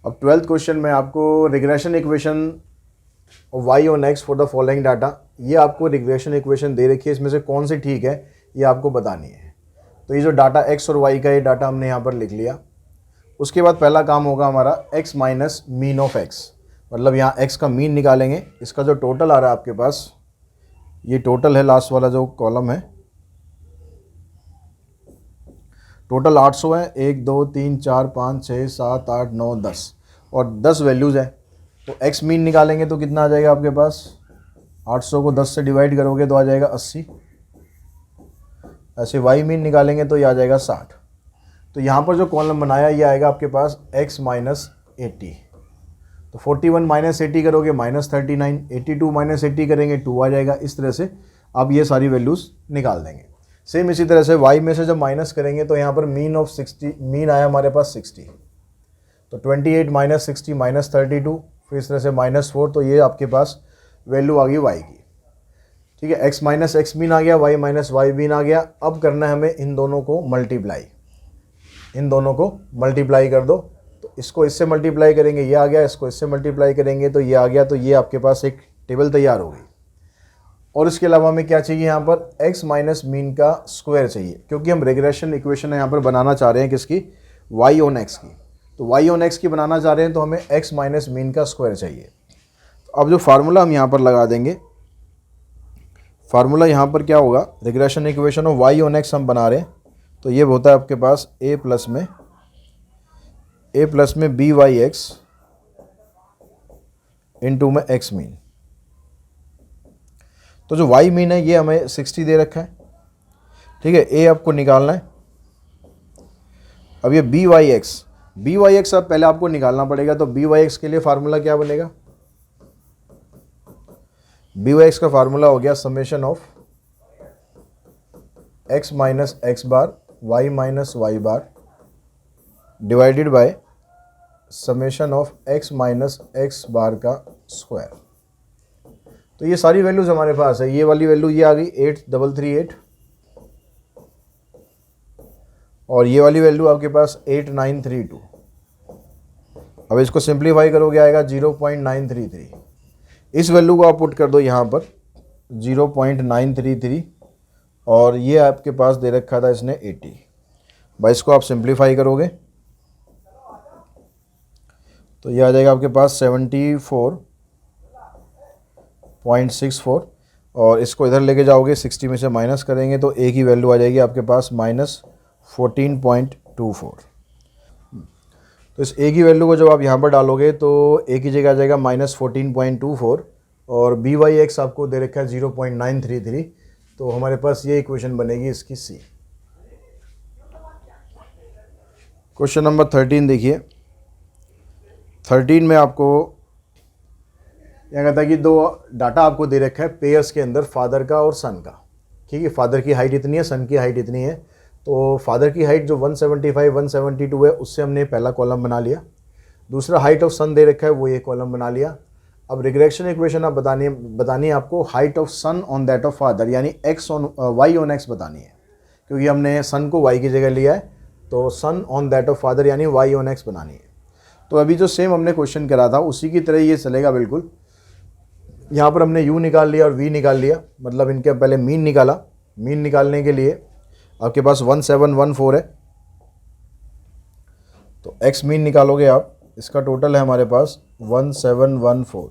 अब 12th क्वेश्चन में आपको regression equation of y on x for the following data, ये आपको रिग्रेशन इक्वेशन दे रखी है, इसमें से कौन सी ठीक है ये आपको बतानी है। तो ये जो डाटा x और y का ये डाटा हमने यहाँ पर लिख लिया। उसके बाद पहला काम होगा हमारा x minus mean of x, मतलब यहाँ x का मीन निकालेंगे। इसका जो टोटल आ रहा है आपके पास, ये टोटल है, लास्ट वाला जो कॉलम है, टोटल 800 है, 1 2 3 4 5 6 7 8 9 10, और 10 वैल्यूज़ हैं। तो x मीन निकालेंगे तो कितना आ जाएगा आपके पास, 800 को 10 से डिवाइड करोगे तो आ जाएगा 80। ऐसे y मीन निकालेंगे तो ये आ जाएगा 60। तो यहाँ पर जो कॉलम बनाया ये आएगा आपके पास x माइनस 80। तो 41 माइनस 80 करोगे माइनस 39, 82 माइनस 80 करेंगे 2 आ जाएगा। इस तरह से आप ये सारी वैल्यूज़ निकाल देंगे। सेम इसी तरह से y में से जब माइनस करेंगे तो यहाँ पर मीन ऑफ 60, मीन आया हमारे पास 60, तो 28 माइनस 60 माइनस 32, फिर इस तरह से -4, तो ये आपके पास वैल्यू आ गई y की। ठीक है, x माइनस एक्स मीन आ गया, y माइनस वाई मीन आ गया। अब करना है हमें इन दोनों को मल्टीप्लाई, इन दोनों को मल्टीप्लाई कर दो। तो इसको इससे मल्टीप्लाई करेंगे, ये आ गया, इसको इससे मल्टीप्लाई करेंगे तो ये आ गया। तो ये आपके पास एक टेबल तैयार हो गई। और इसके अलावा हमें क्या चाहिए यहाँ पर, x माइनस मीन का स्क्वायर चाहिए, क्योंकि हम रेग्रेशन इक्वेशन यहाँ पर बनाना चाह रहे हैं किसकी, y ऑन x की। तो y ऑन x की बनाना चाह रहे हैं तो हमें x माइनस मीन का स्क्वायर चाहिए। तो अब जो फार्मूला हम यहाँ पर लगा देंगे, फार्मूला यहाँ पर क्या होगा, regression equation of y on x हम बना रहे हैं। तो ये होता है आपके पास a प्लस में बी वाई एक्स इंटू में x मीन। तो जो y मीन है ये हमें 60 दे रखा है, ठीक है। a आपको निकालना है। अब ये बी वाई एक्स अब पहले आपको निकालना पड़ेगा। तो बी वाई एक्स के लिए फार्मूला क्या बनेगा, बी वाई एक्स का फार्मूला हो गया summation of x minus x bar y minus y bar divided by summation of x minus x bar का स्क्वायर। तो ये सारी वैल्यूज हमारे पास है। ये वाली वैल्यू ये आ गई 8338, और ये वाली वैल्यू आपके पास 8932। अब इसको सिंप्लीफाई करोगे आएगा 0.933। इस वैल्यू को आप पुट कर दो यहाँ पर 0.933, और ये आपके पास दे रखा था इसने 80। भाई इसको आप सिंप्लीफाई करोगे तो ये आ जाएगा आपके पास 74.64, और इसको इधर लेके जाओगे 60 में से माइनस करेंगे तो ए की वैल्यू आ जाएगी आपके पास -14.24। तो इस ए की वैल्यू को जब आप यहाँ पर डालोगे तो ए की जगह आ जाएगा -14.24, और बी वाई एक्स आपको दे रखा है 0.933। तो हमारे पास ये इक्वेशन बनेगी इसकी सी। क्वेश्चन नंबर 13 देखिए। 13 में आपको यहाँ कहता है कि दो डाटा आपको दे रखा है पेयर्स के अंदर, फादर का और सन का। ठीक है, फादर की हाइट इतनी है, सन की हाइट इतनी है। तो फादर की हाइट जो 175 172 है उससे हमने पहला कॉलम बना लिया। दूसरा हाइट ऑफ सन दे रखा है, वो ये कॉलम बना लिया। अब रिग्रेशन इक्वेशन आप बतानी है आपको height of son on that of father, यानी x on y on x बतानी है, क्योंकि हमने सन को वाई की जगह लिया है। तो सन ऑन दैट ऑफ फादर यानी वाई ऑन एक्स बनानी है। तो अभी जो सेम हमने क्वेश्चन करा था उसी की तरह ये चलेगा बिल्कुल। यहाँ पर हमने u निकाल लिया और v निकाल लिया, मतलब इनके पहले मीन निकाला। मीन निकालने के लिए आपके पास 1714 है, तो x मीन निकालोगे आप, इसका टोटल है हमारे पास 1714।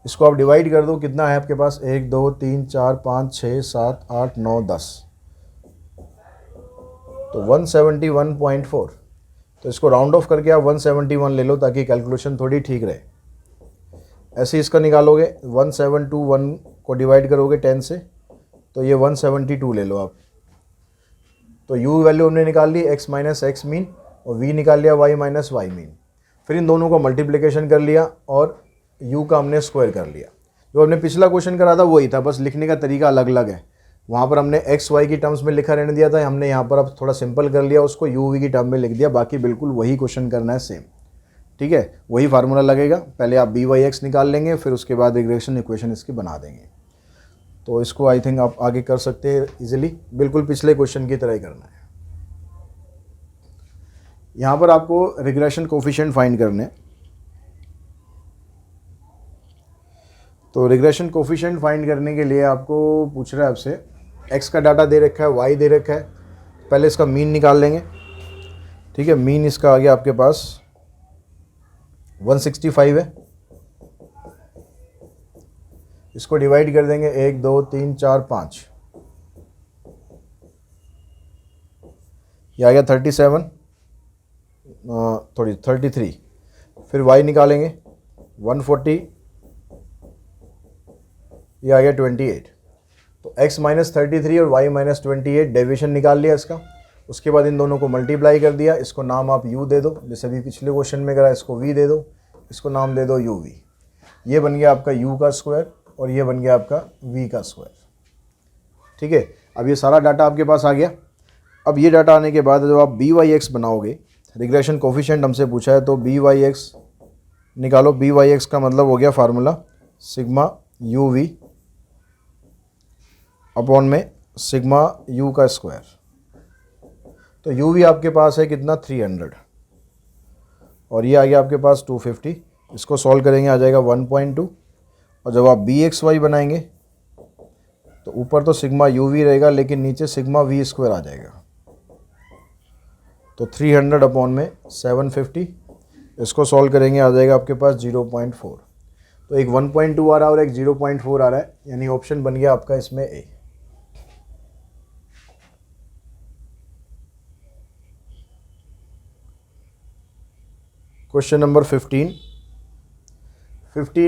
इसको आप डिवाइड कर दो, कितना है आपके पास 1 2 3 4 5 6 7 8 9 10, तो 171.4। तो इसको राउंड ऑफ करके आप 171 ले लो ताकि कैलकुलेशन थोड़ी ठीक रहे। ऐसे इसका निकालोगे 1721 को डिवाइड करोगे 10 से, तो ये 172 ले लो आप। तो u वैल्यू हमने निकाल ली x माइनस एक्स मीन, और v निकाल लिया y माइनस वाई मीन। फिर इन दोनों को मल्टीप्लिकेशन कर लिया और u का हमने स्क्वायर कर लिया। जो हमने पिछला क्वेश्चन करा था वही था, बस लिखने का तरीका अलग अलग है। वहाँ पर हमने x y की टर्म्स में लिखा रहने दिया था, हमने यहाँ पर अब थोड़ा सिंपल कर लिया, उसको u v की टर्म में लिख दिया। बाकी बिल्कुल वही क्वेश्चन करना है सेम, ठीक है। वही फार्मूला लगेगा, पहले आप बी वाई एक्स निकाल लेंगे, फिर उसके बाद रिग्रेशन इक्वेशन इसकी बना देंगे। तो इसको आई थिंक आप आगे कर सकते हैं इजीली, बिल्कुल पिछले क्वेश्चन की तरह ही करना है। यहाँ पर आपको रिग्रेशन कोफिशिएंट फाइंड करने हैं। तो रिग्रेशन कोफिशिएंट फाइंड करने के लिए आपको पूछ रहा है आपसे, एक्स का डाटा दे रखा है, वाई दे रखा है, पहले इसका मीन निकाल लेंगे। ठीक है, मीन इसका आ गया आपके पास 165 है। इसको डिवाइड कर देंगे 1 2 3 4 5, ये आ गया 37 33। फिर y निकालेंगे 140, ये आ गया 28। तो x माइनस 33 और y माइनस 28 डेविएशन निकाल लिया इसका। उसके बाद इन दोनों को मल्टीप्लाई कर दिया। इसको नाम आप u दे दो, जैसे भी पिछले क्वेश्चन में करा, इसको v दे दो, इसको नाम दे दो uv। ये बन गया आपका u का स्क्वायर और ये बन गया आपका v का स्क्वायर। ठीक है, अब ये सारा डाटा आपके पास आ गया। अब ये डाटा आने के बाद जब आप बी वाई एक्स बनाओगे, रिग्रेशन कोफिशिएंट हमसे पूछा है, तो बी वाई एक्स निकालो। बी वाई एक्स का मतलब हो गया formula sigma u v upon में सिग्मा यू का स्क्वायर। तो यू भी आपके पास है कितना 300 और ये आ गया आपके पास 250। इसको सॉल्व करेंगे आ जाएगा 1.2 और जब आप बी एक्स वाई बनाएंगे तो ऊपर तो सिग्मा यू वी रहेगा लेकिन नीचे सिग्मा वी स्क्वायर आ जाएगा। तो 300 अपॉन में 750, इसको सॉल्व करेंगे आ जाएगा आपके पास 0.4। तो एक 1.2 आ रहा है और एक 0.4 आ रहा है, यानी ऑप्शन बन गया आपका इसमें ए। क्वेश्चन नंबर 15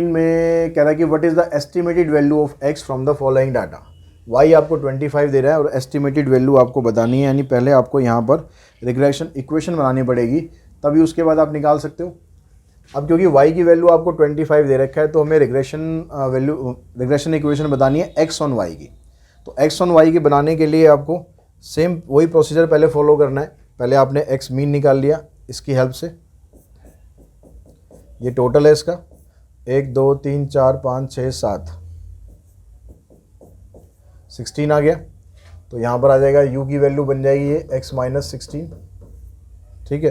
में कह रहा है कि what is the estimated value of x from the following data. Y आपको 25 दे रहा है और एस्टिमेटेड वैल्यू आपको बतानी है, यानी पहले आपको यहाँ पर रिग्रेशन इक्वेशन बनानी पड़ेगी, तभी उसके बाद आप निकाल सकते हो। अब क्योंकि y की वैल्यू आपको 25 दे रखा है तो हमें रिग्रेशन इक्वेशन बतानी है x ऑन y की। तो x ऑन y की बनाने के लिए आपको सेम वही प्रोसीजर पहले फॉलो करना है। पहले आपने x मीन निकाल लिया इसकी हेल्प से, ये टोटल है इसका 1 2 3 4 5 6 7 16 आ गया। तो यहाँ पर आ जाएगा u की वैल्यू बन जाएगी ये x माइनस 16, ठीक है।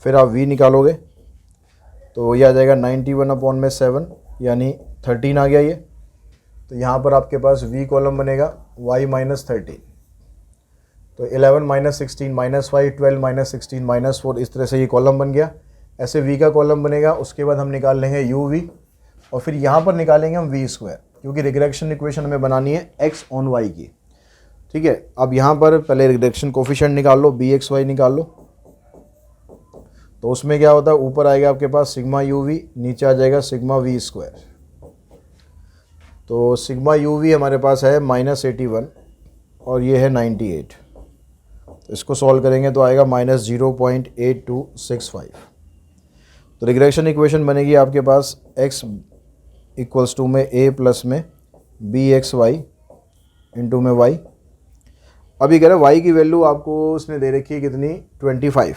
फिर आप v निकालोगे तो ये आ जाएगा 91 अपॉन में 7 यानी 13 आ गया ये। तो यहाँ पर आपके पास v कॉलम बनेगा y माइनस 13। तो 11 माइनस 16 माइनस 5 12 माइनस 16 माइनस 4, इस तरह से ये कॉलम बन गया। ऐसे v का कॉलम बनेगा। उसके बाद हम निकाल लेंगे u v और फिर यहाँ पर निकालेंगे हम v स्क्वायर, क्योंकि रिग्रेशन इक्वेशन हमें बनानी है x ऑन y की, ठीक है। अब यहाँ पर पहले रिग्रेशन कोफिशिएंट निकाल लो, बी एक्स वाई निकाल लो। तो उसमें क्या होता है, ऊपर आएगा आपके पास सिग्मा यू वी, नीचे आ जाएगा सिग्मा वी स्क्वायर। तो सिग्मा यू वी हमारे पास है -81 और ये है 98। तो इसको सॉल्व करेंगे तो आएगा -0.8265। तो रिग्रेशन इक्वेशन बनेगी आपके पास x इक्वल्स टू में a प्लस में बी एक्स वाई इंटू में y। अभी कह रहे हैं y की वैल्यू आपको उसने दे रखी है कितनी 25,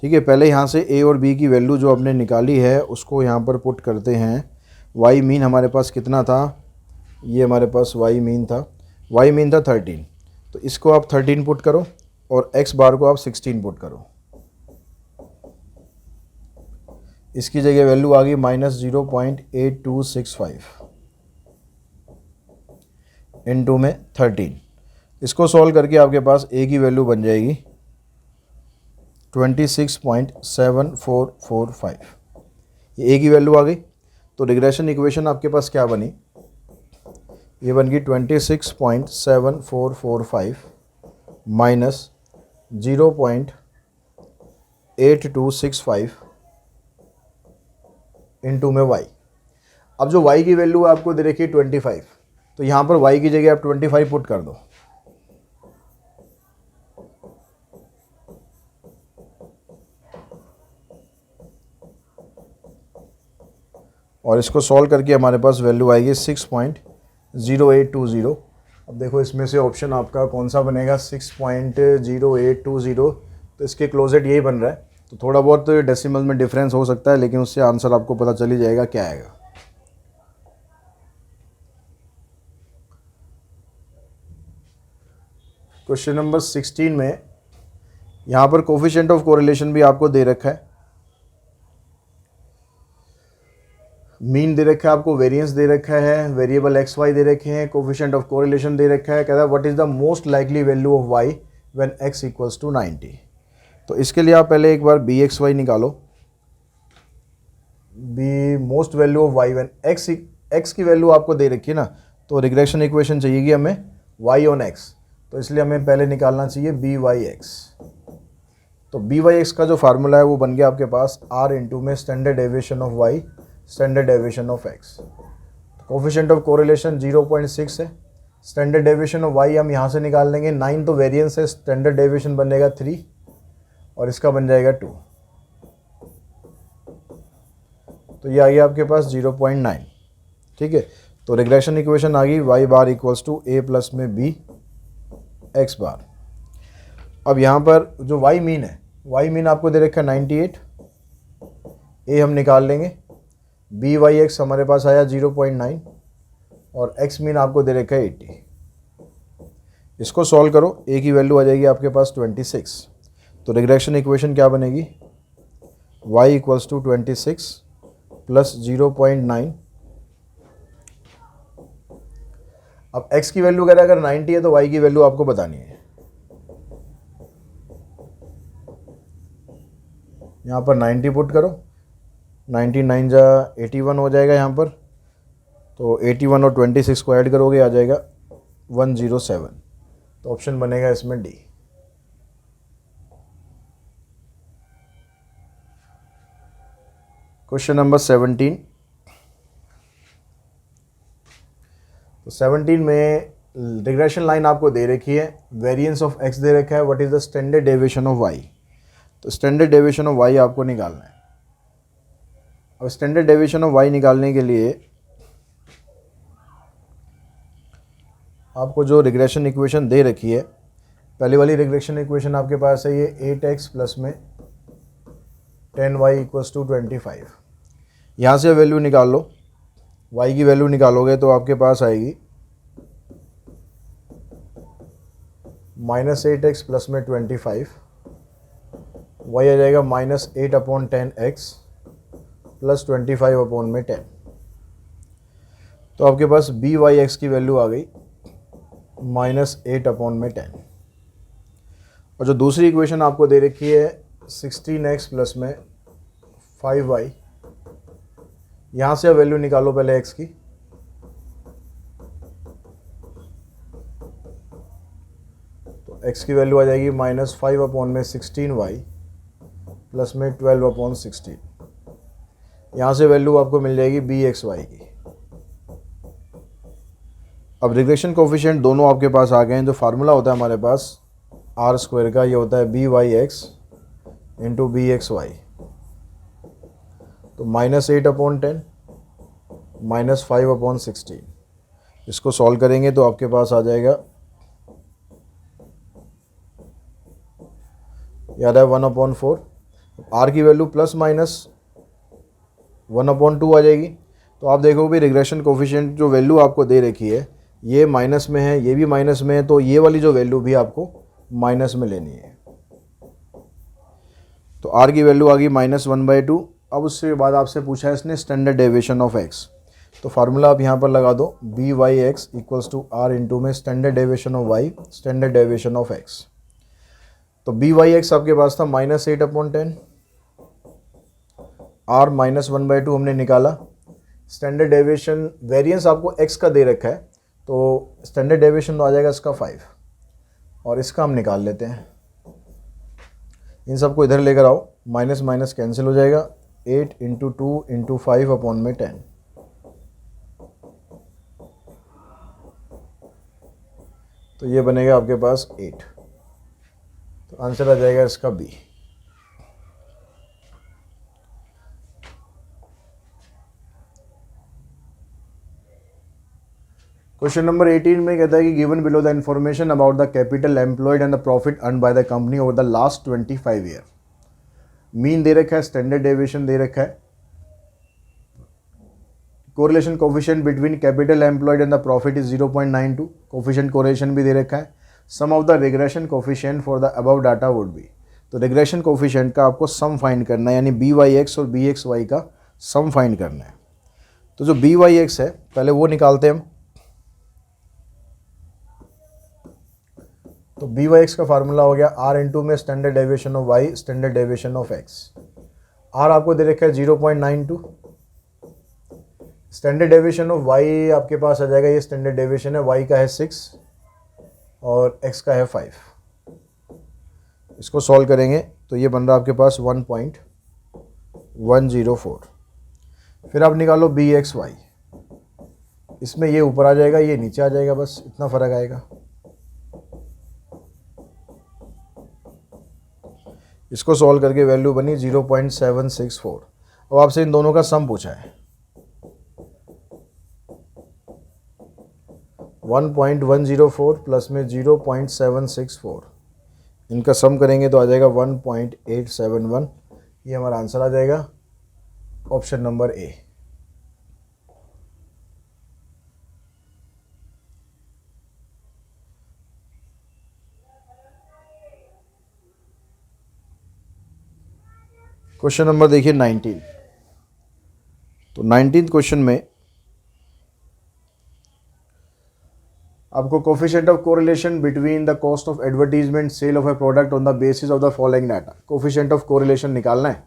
ठीक है। पहले यहाँ से a और b की वैल्यू जो आपने निकाली है उसको यहाँ पर पुट करते हैं। y मीन हमारे पास कितना था, ये हमारे पास y मीन था 13। तो इसको आप 13 पुट करो और x बार को आप 16 पुट करो। इसकी जगह वैल्यू आ गई -0.8265 इनटू में 13। इसको सॉल्व करके आपके पास a की वैल्यू बन जाएगी 26.7445। ये a की वैल्यू आ गई। तो रिग्रेशन इक्वेशन आपके पास क्या बनी, ये बन गई 26.7445 माइनस 0.8265 इनटू में y। अब जो y की वैल्यू आपको दे रखी है 25, तो यहाँ पर y की जगह आप 25 पुट कर दो। और इसको सॉल्व करके हमारे पास वैल्यू आएगी 6.0820। अब देखो इसमें से ऑप्शन आपका कौन सा बनेगा, 6.0820। तो इसके क्लोजेट यही बन रहा है। तो थोड़ा बहुत डेसिमल में डिफरेंस हो सकता है, लेकिन उससे आंसर आपको पता चल ही जाएगा क्या आएगा। क्वेश्चन नंबर 16 में यहाँ पर कोफिशिएंट ऑफ कोरिलेशन भी आपको दे रखा है, मीन दे रखा है आपको, वेरिएंस दे रखा है, वेरिएबल एक्स वाई दे रखे हैं, कोफिशिएंट ऑफ कोरिलेशन दे रखा है। कहता है what is the most likely value of y when x equals to 90। तो इसके लिए आप पहले एक बार बी एक्स वाई निकालो। B most value of y when x की वैल्यू आपको दे रखी है ना, तो रिग्रेशन इक्वेशन चाहिएगी हमें वाई ऑन एक्स। तो इसलिए हमें पहले निकालना चाहिए बी वाई एक्स। तो बी वाई एक्स का जो फार्मूला है वो बन गया आपके पास आर इंटू में standard deviation of y standard deviation of x. Coefficient of correlation 0.6 है। स्टैंडर्ड डेविएशन ऑफ वाई हम यहाँ से निकाल लेंगे 9, तो वेरिएंस है, स्टैंडर्ड डेविएशन बनेगा 3 और इसका बन जाएगा 2। तो ये आ गया आपके पास 0.9, ठीक है। तो रिग्रेशन इक्वेशन आ गई y bar equals to a plus में बी एक्स बार। अब यहाँ पर जो वाई मीन है, वाई मीन आपको दे रखा है 98, ए हम निकाल लेंगे, बी वाई एक्स हमारे पास आया 0.9 और एक्स मीन आपको दे रखा है 80। इसको सॉल्व करो, ए की वैल्यू आ जाएगी आपके पास 26। तो रिग्रेशन इक्वेशन क्या बनेगी, y इक्वल्स टू 26 प्लस 0.9। अब x की वैल्यू अगर 90 है तो y की वैल्यू आपको बतानी है। यहाँ पर 90 पुट करो, 99 जा 81 हो जाएगा यहाँ पर। तो 81 और 26 को ऐड करोगे आ जाएगा 107। तो ऑप्शन बनेगा इसमें डी। Question number 17। तो 17 में रिग्रेशन लाइन आपको दे रखी है, वेरिएंस ऑफ x दे रखा है, what is the standard deviation of y। तो स्टैंडर्ड डेविएशन ऑफ y आपको निकालना है। अब स्टैंडर्ड डेविएशन ऑफ y निकालने के लिए आपको जो रिग्रेशन इक्वेशन दे रखी है, पहली वाली रिग्रेशन इक्वेशन आपके पास है ये 8x प्लस में 10y इक्वल्स टू 25। यहाँ से वैल्यू निकाल लो, y की वैल्यू निकालोगे तो आपके पास आएगी -8x प्लस में 25, y आ जाएगा -8/10x प्लस 25/10। तो आपके पास by(x) की वैल्यू आ गई -8/10। और जो दूसरी इक्वेशन आपको दे रखी है 16x प्लस में 5y, यहाँ से वैल्यू निकालो पहले x की। तो x की वैल्यू आ जाएगी -5/16y प्लस में 12/16। यहाँ से वैल्यू आपको मिल जाएगी bxy की। अब रिग्रेशन कोफिशिएंट दोनों आपके पास आ गए हैं। जो फार्मूला होता है हमारे पास r² का, ये होता है by(x) इंटू bxy। तो -8/10 -5/16। इसको सॉल्व करेंगे तो आपके पास आ जाएगा, याद है 1/4। r की वैल्यू प्लस माइनस 1/2 आ जाएगी। तो आप देखो भी रिग्रेशन कोफिशिएंट जो वैल्यू आपको दे रखी है ये माइनस में है, ये भी माइनस में है, तो ये वाली जो वैल्यू भी आपको माइनस में लेनी है। तो r की वैल्यू आ गई -1/2। अब उसके बाद आपसे पूछा है इसने स्टैंडर्ड डेविएशन ऑफ x। तो फार्मूला आप यहाँ पर लगा दो, by(x) equals to r into में standard deviation of y, standard deviation of x। तो by(x) आपके पास था -8/10, r -1/2 हमने निकाला। स्टैंडर्ड डेविएशन वेरिएंस आपको x का दे रखा है, तो स्टैंडर्ड डेविएशन तो आ जाएगा इसका 5, और इसका हम निकाल लेते हैं। इन सबको इधर लेकर आओ, माइनस माइनस कैंसिल हो जाएगा। 8 इंटू 2 इंटू 5/10। तो ये बनेगा आपके पास 8। तो आंसर आ जाएगा इसका बी। क्वेश्चन नंबर 18 में कहता है कि given below the information about the capital employed and the profit earn by the company over the last 25 year. Mean दे रखा है, स्टैंडर्ड डेविएशन दे रखा है, correlation coefficient between capital employed and the profit is 0.92। Coefficient correlation भी दे रखा है। Sum of the regression coefficient for the above data would be. तो रिग्रेशन कोफिशिएंट का आपको सम फाइंड करना है, यानी by(x) और bxy का सम फाइंड करना है। तो जो by(x) है पहले वो निकालते हैं हम। तो by(x) का फार्मूला हो गया r इंटू में standard deviation of y, standard deviation of x। r आपको दे रखा है 0.92। स्टैंडर्ड डेविएशन ऑफ y आपके पास आ जाएगा, ये स्टैंडर्ड डेविएशन है, y का है 6 और x का है 5। इसको सॉल्व करेंगे तो ये बन रहा है आपके पास 1.104। फिर आप निकालो bxy, इसमें ये ऊपर आ जाएगा, ये नीचे आ जाएगा, बस इतना फ़र्क आएगा। इसको सॉल्व करके वैल्यू बनी 0.764। अब आपसे इन दोनों का सम पूछा है। 1.104 प्लस में 0.764, इनका सम करेंगे तो आ जाएगा 1.871। ये हमारा आंसर आ जाएगा, option number a. Question number देखिए 19। तो 19th क्वेश्चन में आपको coefficient of correlation between the cost of advertisement sale of a product on the basis of the following data, coefficient of correlation निकालना है।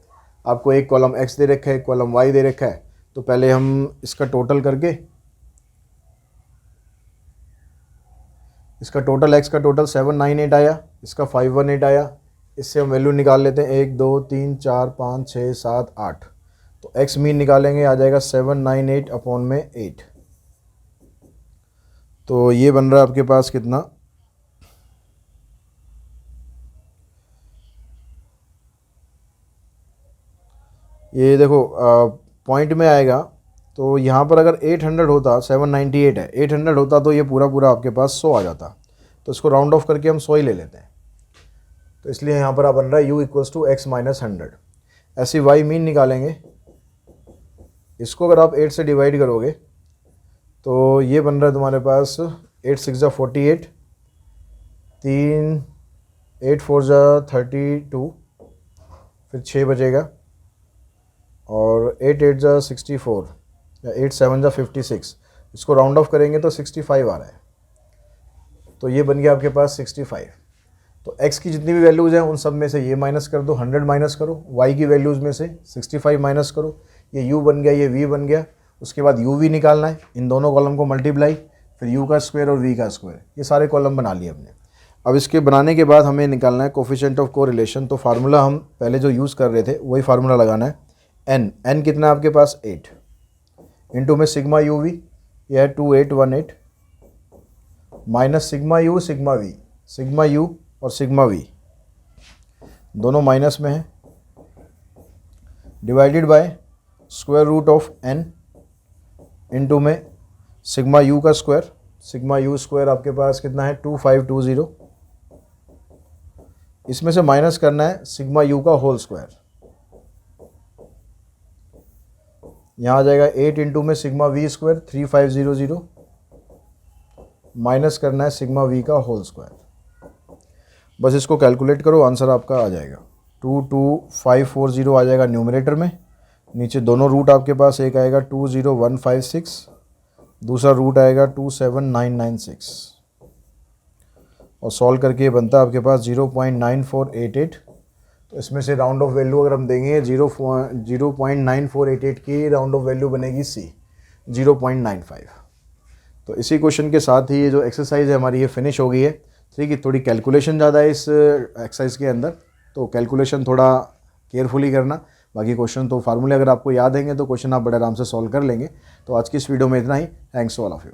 आपको एक कॉलम x दे रखा है, एक कॉलम y दे रखा है। तो पहले हम इसका टोटल करके, इसका टोटल x का टोटल 798 आया, इसका 518 आया। इससे हम वैल्यू निकाल लेते हैं 1 2 3 4 5 6 7 8। तो x मीन निकालेंगे, आ जाएगा 798 अपॉन में 8। तो ये बन रहा है आपके पास कितना, ये देखो पॉइंट में आएगा। तो यहाँ पर अगर 800 होता, 798 है, 800 होता तो ये पूरा पूरा आपके पास 100 आ जाता। तो इसको राउंड ऑफ करके हम 100 ही ले लेते हैं। तो इसलिए यहाँ पर आप बन रहा है u equals to x minus 100। ऐसे y मीन निकालेंगे, इसको अगर आप 8 से डिवाइड करोगे तो ये बन रहा है तुम्हारे पास 8 6 जा 48, 3 8 4 जा 32, फिर 6 बचेगा, और 8 8 जा 64 या 8 7 जा 56। इसको राउंड ऑफ करेंगे तो 65 आ रहा है। तो ये बन गया आपके पास 65। तो x की जितनी भी वैल्यूज़ हैं उन सब में से ये माइनस कर दो, 100 माइनस करो, y की वैल्यूज़ में से 65 माइनस करो, ये u बन गया, ये v बन गया। उसके बाद u v निकालना है, इन दोनों कॉलम को मल्टीप्लाई, फिर u का स्क्वायर और v का स्क्वायर, ये सारे कॉलम बना लिए हमने। अब इसके बनाने के बाद हमें निकालना है कोफिशिएंट ऑफ कोरिलेशन। तो फार्मूला हम पहले जो यूज़ कर रहे थे वही फार्मूला लगाना है। n कितना है आपके पास 8, इंटू में सिग्मा यू वी, यह है 2818, minus sigma u sigma v, sigma u और सिग्मा वी दोनों माइनस में है, divided by square root of n, into में सिग्मा यू का स्क्वायर, सिग्मा यू स्क्वायर आपके पास कितना है 2520। इसमें से माइनस करना है सिग्मा यू का होल स्क्वायर, यहाँ आ जाएगा 8 इंटू में सिग्मा वी स्क्वायर 3500, माइनस करना है सिग्मा वी का होल स्क्वायर। बस इसको कैलकुलेट करो, आंसर आपका आ जाएगा 22540 आ जाएगा न्यूमरेटर में। नीचे दोनों रूट आपके पास, एक आएगा 20156, दूसरा रूट आएगा 27996, और सॉल्व करके ये बनता है आपके पास 0.9488। तो इसमें से राउंड ऑफ वैल्यू अगर हम देंगे 0.9488 की राउंड ऑफ वैल्यू बनेगी C 0.95। तो इसी क्वेश्चन के साथ ही ये जो एक्सरसाइज है हमारी ये फिनिश हो गई है। ठीक है, थोड़ी कैलकुलेशन ज़्यादा है इस एक्सरसाइज के अंदर, तो कैलकुलेशन थोड़ा केयरफुली करना। बाकी क्वेश्चन तो फार्मूले अगर आपको याद हैंगे तो क्वेश्चन आप बड़े आराम से सॉल्व कर लेंगे। तो आज की इस वीडियो में इतना ही। Thanks to all of you.